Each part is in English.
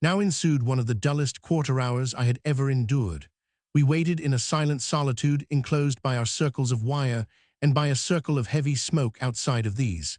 Now ensued one of the dullest quarter hours I had ever endured. We waited in a silent solitude enclosed by our circles of wire and by a circle of heavy smoke outside of these.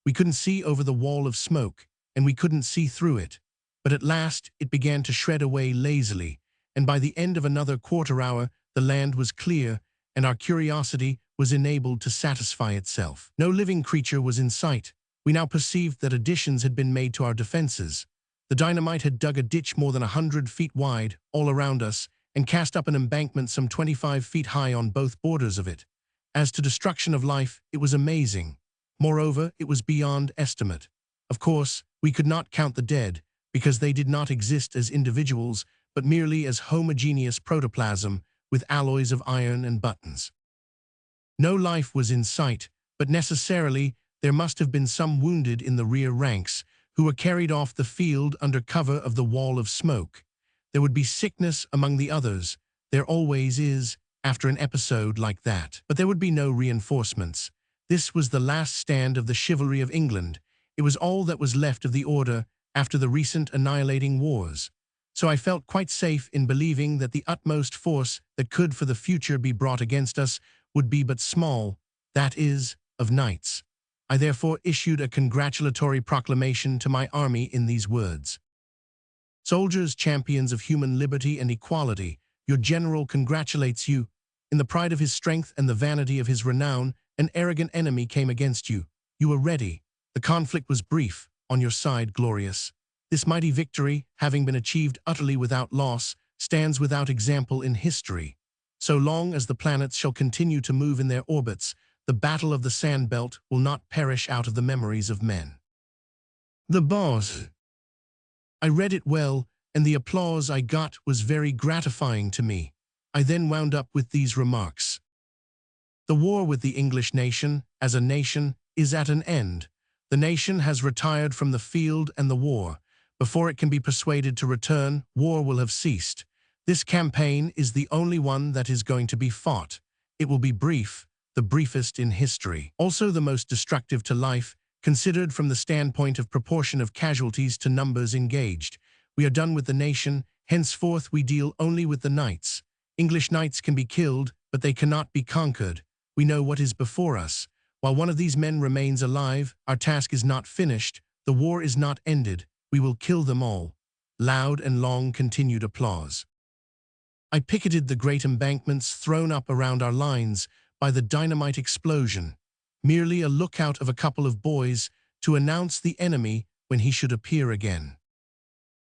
We couldn't see over the wall of smoke, and we couldn't see through it. But at last it began to shred away lazily, and by the end of another quarter hour the land was clear, and our curiosity was enabled to satisfy itself. No living creature was in sight. We now perceived that additions had been made to our defenses. The dynamite had dug a ditch more than 100 feet wide all around us and cast up an embankment some 25 feet high on both borders of it. As to destruction of life, it was amazing. Moreover, it was beyond estimate. Of course, we could not count the dead, because they did not exist as individuals, but merely as homogeneous protoplasm with alloys of iron and buttons. No life was in sight, but necessarily there must have been some wounded in the rear ranks who were carried off the field under cover of the wall of smoke. There would be sickness among the others. There always is after an episode like that. But there would be no reinforcements. This was the last stand of the chivalry of England. It was all that was left of the order after the recent annihilating wars. So I felt quite safe in believing that the utmost force that could for the future be brought against us would be but small, that is, of knights. I therefore issued a congratulatory proclamation to my army in these words. Soldiers, champions of human liberty and equality, your general congratulates you. In the pride of his strength and the vanity of his renown, an arrogant enemy came against you. You were ready. The conflict was brief, on your side glorious. This mighty victory, having been achieved utterly without loss, stands without example in history. So long as the planets shall continue to move in their orbits, the battle of the sand belt will not perish out of the memories of men. The boss. I read it well, and the applause I got was very gratifying to me. I then wound up with these remarks. The war with the English nation, as a nation, is at an end. The nation has retired from the field and the war. Before it can be persuaded to return, war will have ceased. This campaign is the only one that is going to be fought. It will be brief, the briefest in history. Also the most destructive to life, considered from the standpoint of proportion of casualties to numbers engaged. We are done with the nation, henceforth we deal only with the knights. English knights can be killed, but they cannot be conquered. We know what is before us. While one of these men remains alive, our task is not finished, the war is not ended, we will kill them all. Loud and long continued applause. I picketed the great embankments thrown up around our lines by the dynamite explosion, merely a lookout of a couple of boys to announce the enemy when he should appear again.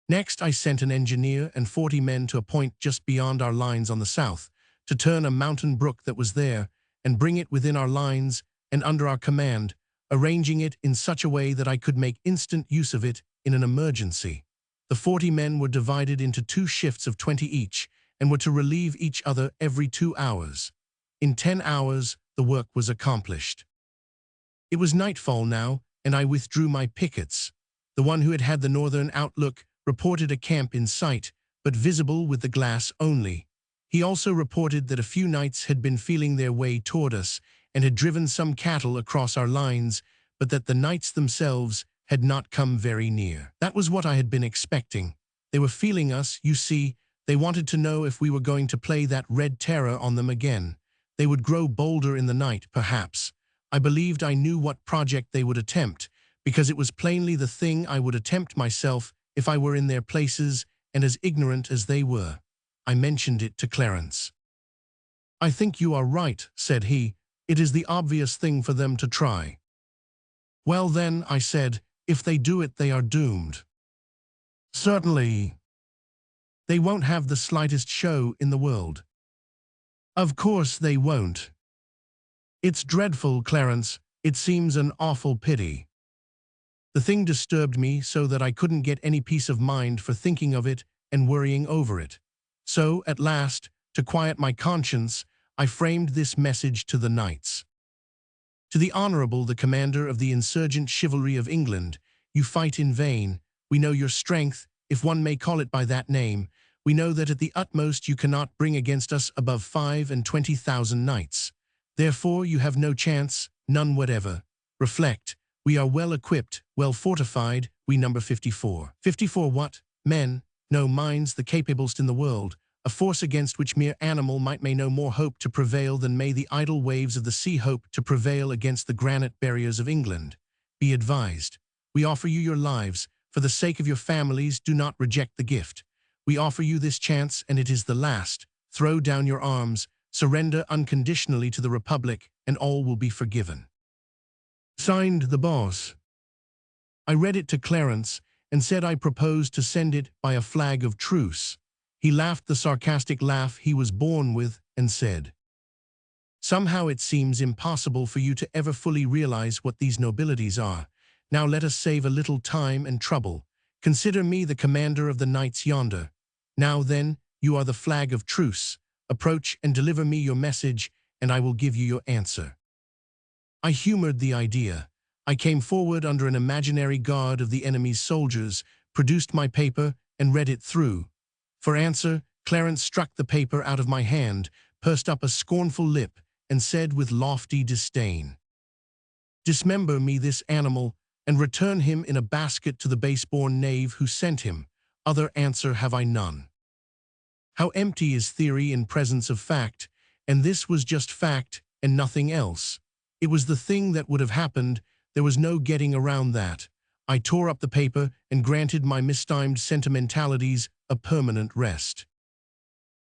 Next, I sent an engineer and 40 men to a point just beyond our lines on the south, to turn a mountain brook that was there and bring it within our lines and under our command, arranging it in such a way that I could make instant use of it in an emergency. The 40 men were divided into 2 shifts of 20 each and were to relieve each other every 2 hours. In 10 hours, the work was accomplished. It was nightfall now, and I withdrew my pickets. The one who had had the northern outlook reported a camp in sight, but visible with the glass only. He also reported that a few knights had been feeling their way toward us and had driven some cattle across our lines, but that the knights themselves had not come very near. That was what I had been expecting. They were feeling us, you see. They wanted to know if we were going to play that red terror on them again. They would grow bolder in the night, perhaps. I believed I knew what project they would attempt, because it was plainly the thing I would attempt myself if I were in their places and as ignorant as they were. I mentioned it to Clarence. "I think you are right," said he. "It is the obvious thing for them to try." "Well then," I said, "if they do it, they are doomed." "Certainly. They won't have the slightest show in the world." "Of course they won't. It's dreadful, Clarence. It seems an awful pity." The thing disturbed me so that I couldn't get any peace of mind for thinking of it and worrying over it. So, at last, to quiet my conscience, I framed this message to the knights. "To the Honourable, the Commander of the insurgent chivalry of England, you fight in vain. We know your strength, if one may call it by that name. We know that at the utmost you cannot bring against us above 25,000 knights. Therefore you have no chance, none whatever. Reflect. We are well equipped, well fortified, we number 54. 54 what? Men, no minds the capablest in the world, a force against which mere animal might may no more hope to prevail than may the idle waves of the sea hope to prevail against the granite barriers of England. Be advised. We offer you your lives. For the sake of your families, do not reject the gift. We offer you this chance, and it is the last. Throw down your arms, surrender unconditionally to the Republic, and all will be forgiven. Signed, the boss. I read it to Clarence and said I proposed to send it by a flag of truce. He laughed the sarcastic laugh he was born with and said, "Somehow it seems impossible for you to ever fully realize what these nobilities are. Now let us save a little time and trouble. Consider me the commander of the knights yonder. Now then, you are the flag of truce. Approach and deliver me your message, and I will give you your answer." I humored the idea. I came forward under an imaginary guard of the enemy's soldiers, produced my paper, and read it through. For answer, Clarence struck the paper out of my hand, pursed up a scornful lip, and said with lofty disdain, "Dismember me this animal, and return him in a basket to the base-born knave who sent him. Other answer have I none." How empty is theory in presence of fact, and this was just fact and nothing else. It was the thing that would have happened. There was no getting around that. I tore up the paper and granted my mistimed sentimentalities a permanent rest.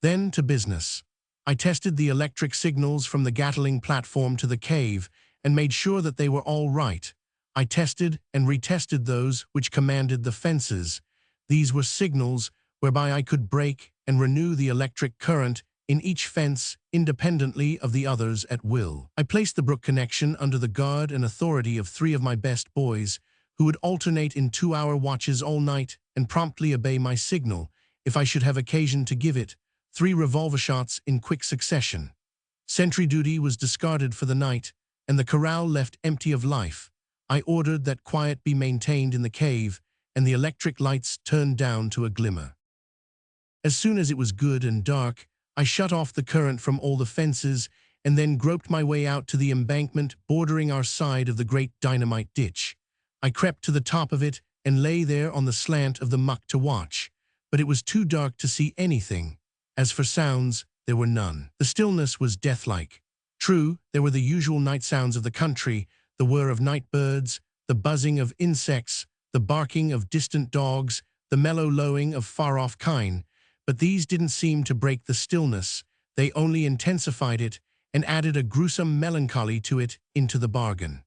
Then to business. I tested the electric signals from the Gatling platform to the cave and made sure that they were all right. I tested and retested those which commanded the fences. These were signals whereby I could break and renew the electric current in each fence independently of the others at will. I placed the brook connection under the guard and authority of 3 of my best boys, who would alternate in 2-hour watches all night and promptly obey my signal, if I should have occasion to give it, 3 revolver shots in quick succession. Sentry duty was discarded for the night, and the corral left empty of life. I ordered that quiet be maintained in the cave, and the electric lights turned down to a glimmer. As soon as it was good and dark, I shut off the current from all the fences and then groped my way out to the embankment bordering our side of the great dynamite ditch. I crept to the top of it and lay there on the slant of the muck to watch, but it was too dark to see anything. As for sounds, there were none. The stillness was deathlike. True, there were the usual night sounds of the country, the whir of night birds, the buzzing of insects, the barking of distant dogs, the mellow lowing of far-off kine, but these didn't seem to break the stillness. They only intensified it and added a gruesome melancholy to it into the bargain.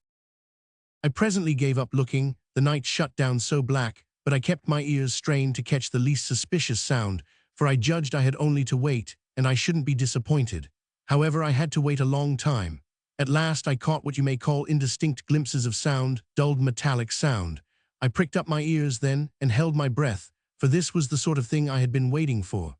I presently gave up looking, the night shut down so black, but I kept my ears strained to catch the least suspicious sound, for I judged I had only to wait, and I shouldn't be disappointed. However, I had to wait a long time. At last I caught what you may call indistinct glimpses of sound, dulled metallic sound. I pricked up my ears then and held my breath, for this was the sort of thing I had been waiting for.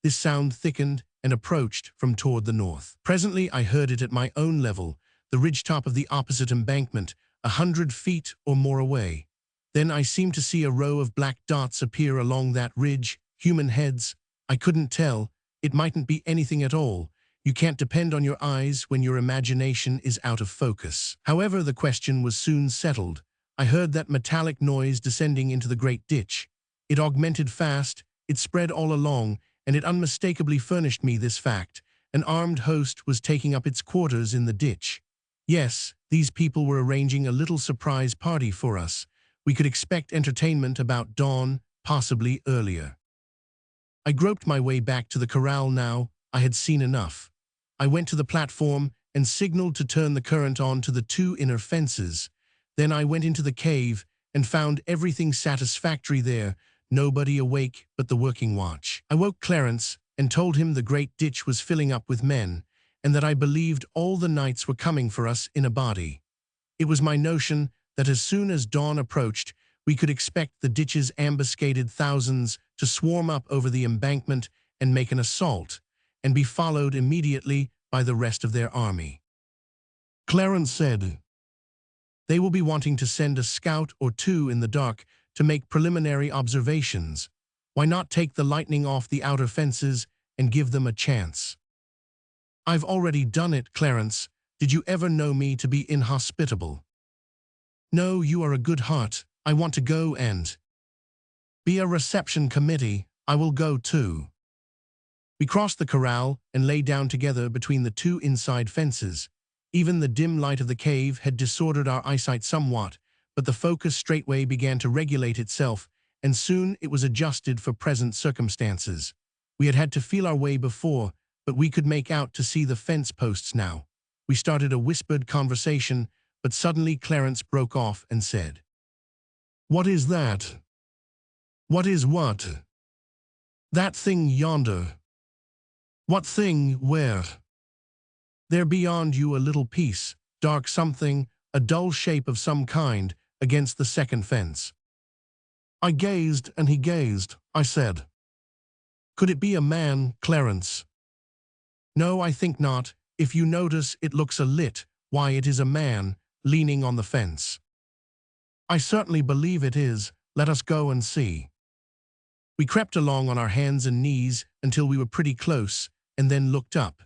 This sound thickened and approached from toward the north. Presently I heard it at my own level, the ridgetop of the opposite embankment, 100 feet or more away. Then I seemed to see a row of black dots appear along that ridge, human heads. I couldn't tell. It mightn't be anything at all. You can't depend on your eyes when your imagination is out of focus. However, the question was soon settled. I heard that metallic noise descending into the great ditch. It augmented fast, it spread all along, and it unmistakably furnished me this fact. An armed host was taking up its quarters in the ditch. Yes, these people were arranging a little surprise party for us. We could expect entertainment about dawn, possibly earlier. I groped my way back to the corral now. I had seen enough. I went to the platform and signaled to turn the current on to the 2 inner fences. Then I went into the cave and found everything satisfactory there, nobody awake but the working watch. I woke Clarence and told him the great ditch was filling up with men, and that I believed all the knights were coming for us in a body. It was my notion that as soon as dawn approached, we could expect the ditch's ambuscaded thousands to swarm up over the embankment and make an assault, and be followed immediately by the rest of their army. Clarence said, "They will be wanting to send a scout or 2 in the dark to make preliminary observations. Why not take the lightning off the outer fences and give them a chance?" "I've already done it, Clarence. Did you ever know me to be inhospitable?" "No, you are a good heart. I want to go and—" Be a reception committee, I will go too. We crossed the corral and lay down together between the two inside fences. Even the dim light of the cave had disordered our eyesight somewhat, but the focus straightway began to regulate itself, and soon it was adjusted for present circumstances. We had had to feel our way before, but we could make out to see the fence posts now. We started a whispered conversation, but suddenly Clarence broke off and said, "What is that?" "What is what?" "That thing yonder." "What thing, where?" "There beyond you a little piece, dark something, a dull shape of some kind, against the second fence." I gazed and he gazed. I said, "Could it be a man, Clarence?" "No, I think not. If you notice, it looks a lit. Why, it is a man, leaning on the fence." "I certainly believe it is. Let us go and see." We crept along on our hands and knees until we were pretty close, and then looked up.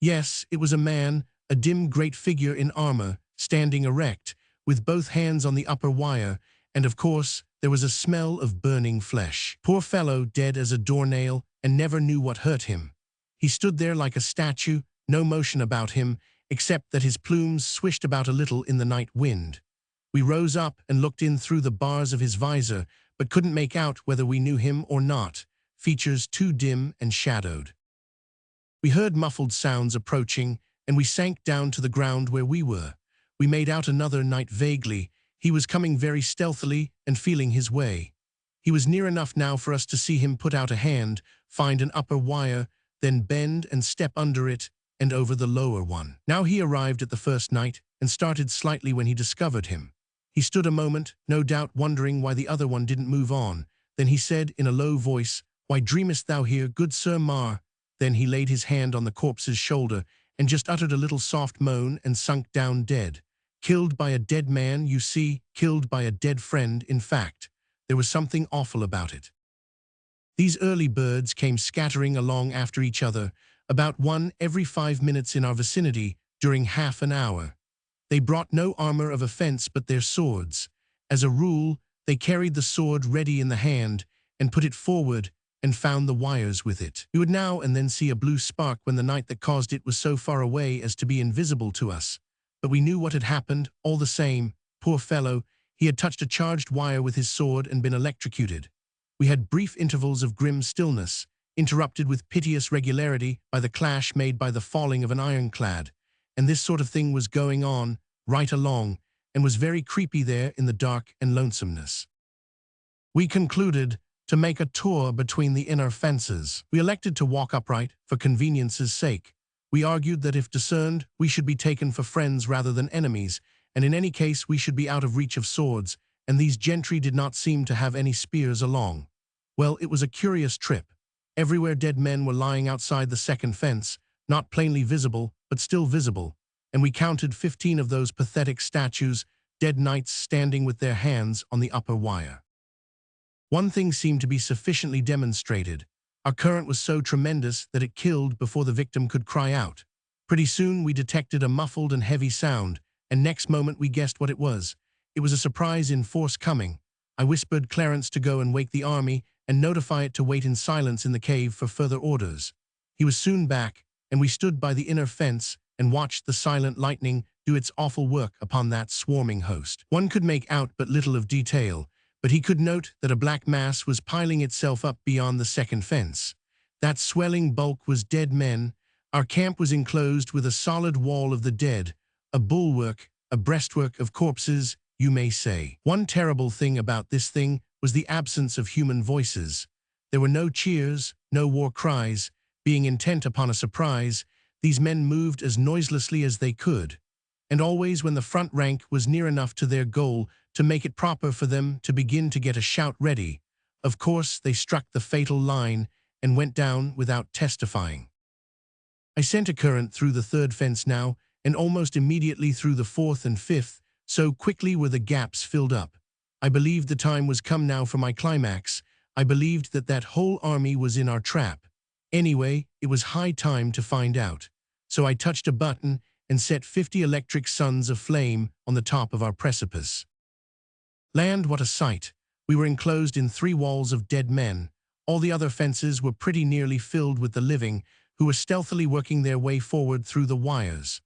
Yes, it was a man, a dim great figure in armor, standing erect, with both hands on the upper wire, and of course, there was a smell of burning flesh. Poor fellow, dead as a doornail, and never knew what hurt him. He stood there like a statue, no motion about him, except that his plumes swished about a little in the night wind. We rose up and looked in through the bars of his visor, but couldn't make out whether we knew him or not, features too dim and shadowed. We heard muffled sounds approaching, and we sank down to the ground where we were. We made out another knight vaguely. He was coming very stealthily and feeling his way. He was near enough now for us to see him put out a hand, find an upper wire, then bend and step under it and over the lower one. Now he arrived at the first knight and started slightly when he discovered him. He stood a moment, no doubt wondering why the other one didn't move on. Then he said in a low voice, "Why dreamest thou here, good Sir Mar?" Then he laid his hand on the corpse's shoulder and just uttered a little soft moan and sunk down dead. Killed by a dead man, you see, killed by a dead friend, in fact. There was something awful about it. These early birds came scattering along after each other, about one every 5 minutes in our vicinity, during half an hour. They brought no armor of offense but their swords. As a rule, they carried the sword ready in the hand and put it forward and found the wires with it. We would now and then see a blue spark when the knight that caused it was so far away as to be invisible to us. But we knew what had happened, all the same. Poor fellow, he had touched a charged wire with his sword and been electrocuted. We had brief intervals of grim stillness, interrupted with piteous regularity by the clash made by the falling of an ironclad. And this sort of thing was going on, right along, and was very creepy there in the dark and lonesomeness. We concluded to make a tour between the inner fences. We elected to walk upright, for convenience's sake. We argued that if discerned, we should be taken for friends rather than enemies, and in any case we should be out of reach of swords, and these gentry did not seem to have any spears along. Well, it was a curious trip. Everywhere dead men were lying outside the second fence, not plainly visible, but still visible, and we counted 15 of those pathetic statues, dead knights standing with their hands on the upper wire. One thing seemed to be sufficiently demonstrated. Our current was so tremendous that it killed before the victim could cry out. Pretty soon we detected a muffled and heavy sound, and next moment we guessed what it was. It was a surprise in force coming. I whispered Clarence to go and wake the army and notify it to wait in silence in the cave for further orders. He was soon back, and we stood by the inner fence and watched the silent lightning do its awful work upon that swarming host. One could make out but little of detail, but he could note that a black mass was piling itself up beyond the second fence. That swelling bulk was dead men. Our camp was enclosed with a solid wall of the dead, a bulwark, a breastwork of corpses, you may say. One terrible thing about this thing was the absence of human voices. There were no cheers, no war cries. Being intent upon a surprise, these men moved as noiselessly as they could, and always when the front rank was near enough to their goal to make it proper for them to begin to get a shout ready, of course they struck the fatal line and went down without testifying. I sent a current through the third fence now, and almost immediately through the fourth and fifth, so quickly were the gaps filled up. I believed the time was come now for my climax. I believed that that whole army was in our trap. Anyway, it was high time to find out. So I touched a button and set 50 electric suns of flame on the top of our precipice. Land, what a sight! We were enclosed in 3 walls of dead men. All the other fences were pretty nearly filled with the living, who were stealthily working their way forward through the wires.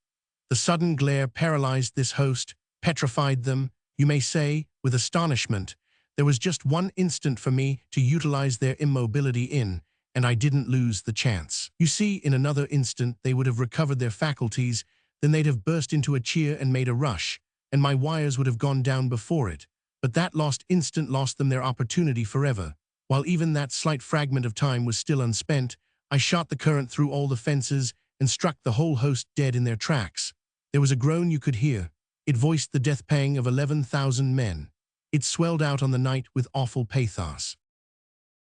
The sudden glare paralyzed this host, petrified them, you may say, with astonishment. There was just one instant for me to utilize their immobility in, and I didn't lose the chance. You see, in another instant they would have recovered their faculties, then they'd have burst into a cheer and made a rush, and my wires would have gone down before it. But that lost instant lost them their opportunity forever. While even that slight fragment of time was still unspent, I shot the current through all the fences and struck the whole host dead in their tracks. There was a groan you could hear. It voiced the death pang of 11,000 men. It swelled out on the night with awful pathos.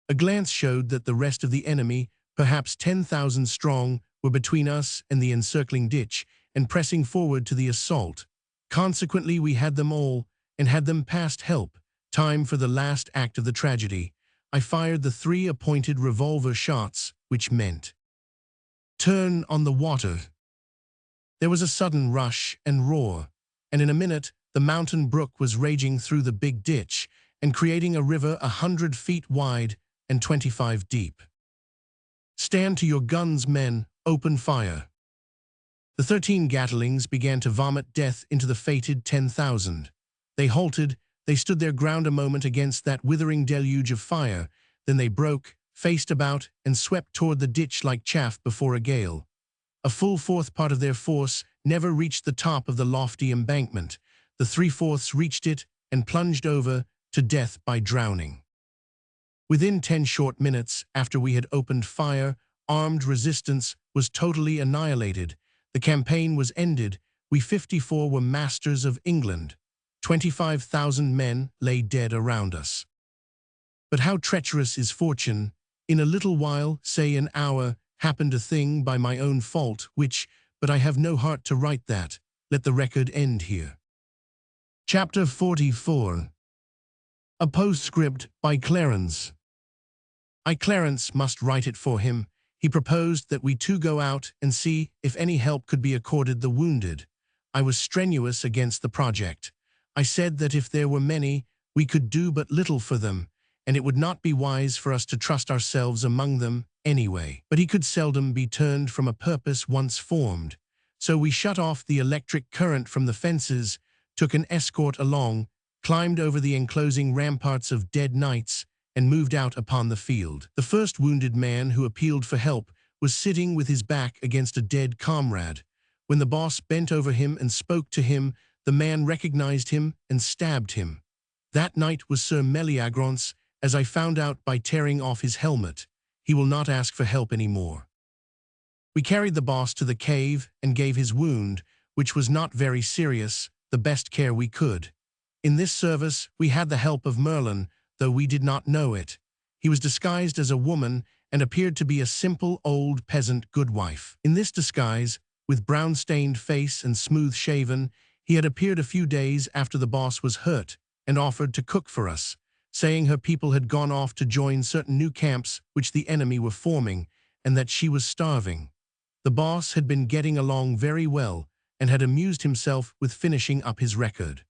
A glance showed that the rest of the enemy, perhaps 10,000 strong, were between us and the encircling ditch and pressing forward to the assault. Consequently, we had them all, and had them past help. Time for the last act of the tragedy. I fired the 3 appointed revolver shots, which meant turn on the water. There was a sudden rush and roar, and in a minute the mountain brook was raging through the big ditch and creating a river 100 feet wide and 25 deep. Stand to your guns, men, open fire. The 13 Gatlings began to vomit death into the fated 10,000. They halted, they stood their ground a moment against that withering deluge of fire, then they broke, faced about, and swept toward the ditch like chaff before a gale. A full 4th part of their force never reached the top of the lofty embankment. The 3/4 reached it and plunged over to death by drowning. Within 10 short minutes after we had opened fire, armed resistance was totally annihilated. The campaign was ended. We 54 were masters of England. 25,000 men lay dead around us. But how treacherous is fortune! In a little while, say an hour, happened a thing by my own fault, but I have no heart to write that. Let the record end here. Chapter 44. A postscript by Clarence. Clarence must write it for him. He proposed that we 2 go out and see if any help could be accorded the wounded. I was strenuous against the project. I said that if there were many, we could do but little for them, and it would not be wise for us to trust ourselves among them anyway. But he could seldom be turned from a purpose once formed. So we shut off the electric current from the fences, took an escort along, climbed over the enclosing ramparts of dead knights, and moved out upon the field. The first wounded man who appealed for help was sitting with his back against a dead comrade. When the boss bent over him and spoke to him, the man recognized him and stabbed him. That knight was Sir Meliagrance, as I found out by tearing off his helmet. He will not ask for help any more. We carried the boss to the cave and gave his wound, which was not very serious, the best care we could. In this service, we had the help of Merlin, though we did not know it. He was disguised as a woman and appeared to be a simple old peasant goodwife. In this disguise, with brown-stained face and smooth-shaven, he had appeared a few days after the boss was hurt and offered to cook for us, saying her people had gone off to join certain new camps which the enemy were forming, and that she was starving. The boss had been getting along very well and had amused himself with finishing up his record.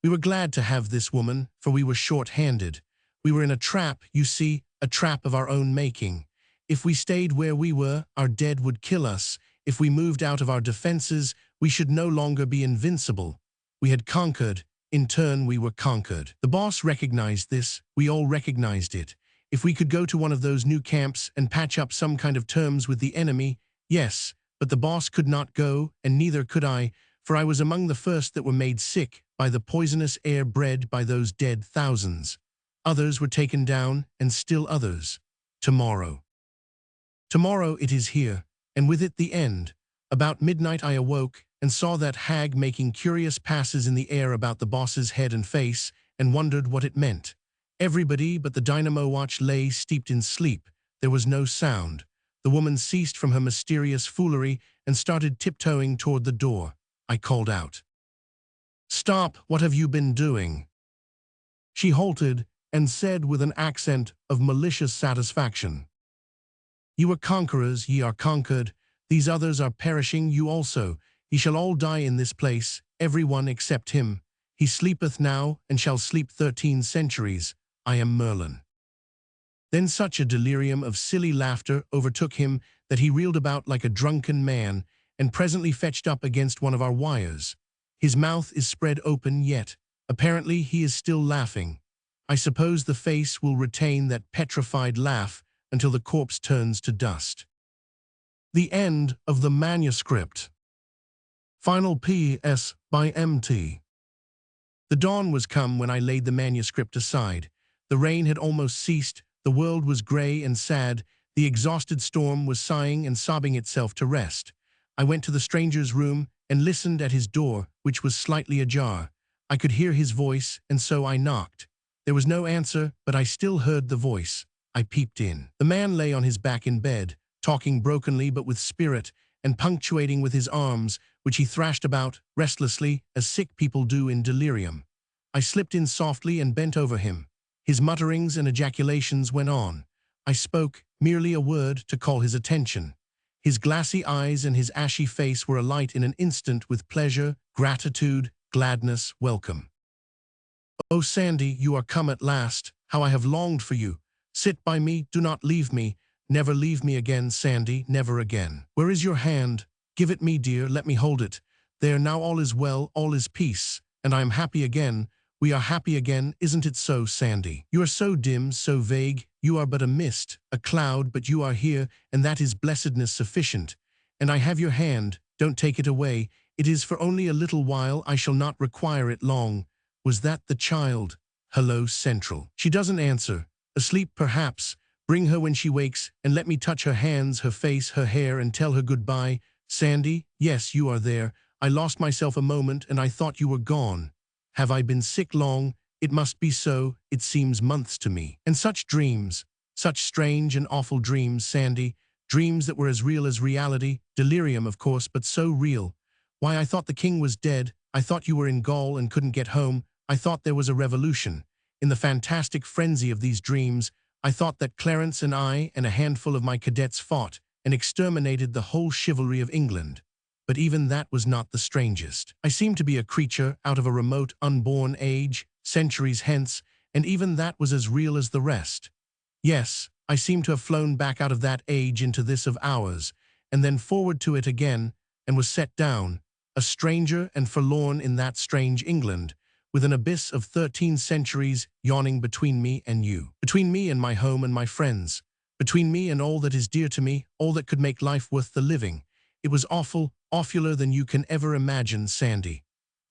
We were glad to have this woman, for we were short-handed. We were in a trap, you see, a trap of our own making. If we stayed where we were, our dead would kill us. If we moved out of our defenses, we should no longer be invincible. We had conquered. In turn, we were conquered. The boss recognized this. We all recognized it. If we could go to one of those new camps and patch up some kind of terms with the enemy, yes, but the boss could not go, and neither could I, for I was among the first that were made sick by the poisonous air bred by those dead thousands. Others were taken down, and still others. Tomorrow. Tomorrow it is here, and with it the end. About midnight I awoke and saw that hag making curious passes in the air about the boss's head and face, and wondered what it meant. Everybody but the dynamo watch lay steeped in sleep. There was no sound. The woman ceased from her mysterious foolery and started tiptoeing toward the door. I called out, "Stop, what have you been doing?" She halted and said with an accent of malicious satisfaction, "You are conquerors, ye are conquered. These others are perishing, you also. Ye shall all die in this place, every one except him. He sleepeth now, and shall sleep 13 centuries. I am Merlin." Then such a delirium of silly laughter overtook him that he reeled about like a drunken man, and presently fetched up against one of our wires. His mouth is spread open yet. Apparently he is still laughing. I suppose the face will retain that petrified laugh until the corpse turns to dust. The end of the manuscript. Final P.S. by M.T. The dawn was come when I laid the manuscript aside. The rain had almost ceased, the world was grey and sad, the exhausted storm was sighing and sobbing itself to rest. I went to the stranger's room and listened at his door, which was slightly ajar. I could hear his voice, and so I knocked. There was no answer, but I still heard the voice. I peeped in. The man lay on his back in bed, talking brokenly but with spirit, and punctuating with his arms, which he thrashed about restlessly, as sick people do in delirium. I slipped in softly and bent over him. His mutterings and ejaculations went on. I spoke, merely a word, to call his attention. His glassy eyes and his ashy face were alight in an instant with pleasure, gratitude, gladness, welcome. "Oh, Sandy, you are come at last. How I have longed for you. Sit by me, do not leave me. Never leave me again, Sandy, never again. Where is your hand? Give it me, dear, let me hold it. There, now all is well, all is peace, and I am happy again. We are happy again, isn't it so, Sandy? You are so dim, so vague, you are but a mist, a cloud, but you are here, and that is blessedness sufficient. And I have your hand, don't take it away. It is for only a little while, I shall not require it long." Was that the child? Hello, Central. She doesn't answer. Asleep, perhaps. Bring her when she wakes, and let me touch her hands, her face, her hair, and tell her goodbye. Sandy, yes, you are there. I lost myself a moment, and I thought you were gone. Have I been sick long? It must be so. It seems months to me. And such dreams, such strange and awful dreams, Sandy. Dreams that were as real as reality. Delirium, of course, but so real. Why, I thought the king was dead. I thought you were in Gaul and couldn't get home. I thought there was a revolution. In the fantastic frenzy of these dreams, I thought that Clarence and I and a handful of my cadets fought and exterminated the whole chivalry of England. But even that was not the strangest. I seemed to be a creature out of a remote, unborn age, centuries hence, and even that was as real as the rest. Yes, I seemed to have flown back out of that age into this of ours, and then forward to it again, and was set down, a stranger and forlorn in that strange England, with an abyss of 13 centuries yawning between me and you, between me and my home and my friends, between me and all that is dear to me, all that could make life worth the living. It was awful, awfuler than you can ever imagine, Sandy.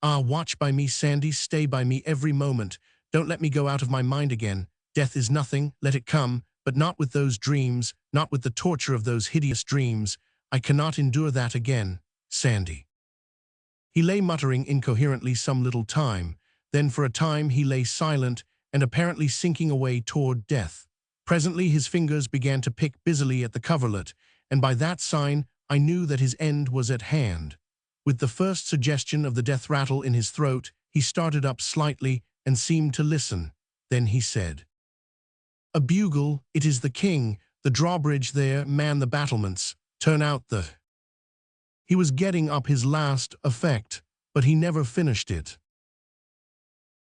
Ah, watch by me, Sandy, stay by me every moment. Don't let me go out of my mind again. Death is nothing, let it come, but not with those dreams, not with the torture of those hideous dreams. I cannot endure that again, Sandy." He lay muttering incoherently some little time. Then for a time he lay silent and apparently sinking away toward death. Presently his fingers began to pick busily at the coverlet, and by that sign I knew that his end was at hand. With the first suggestion of the death rattle in his throat, he started up slightly and seemed to listen. Then he said, "A bugle, it is the king, the drawbridge there, man the battlements, turn out the—" He was getting up his last effect, but he never finished it.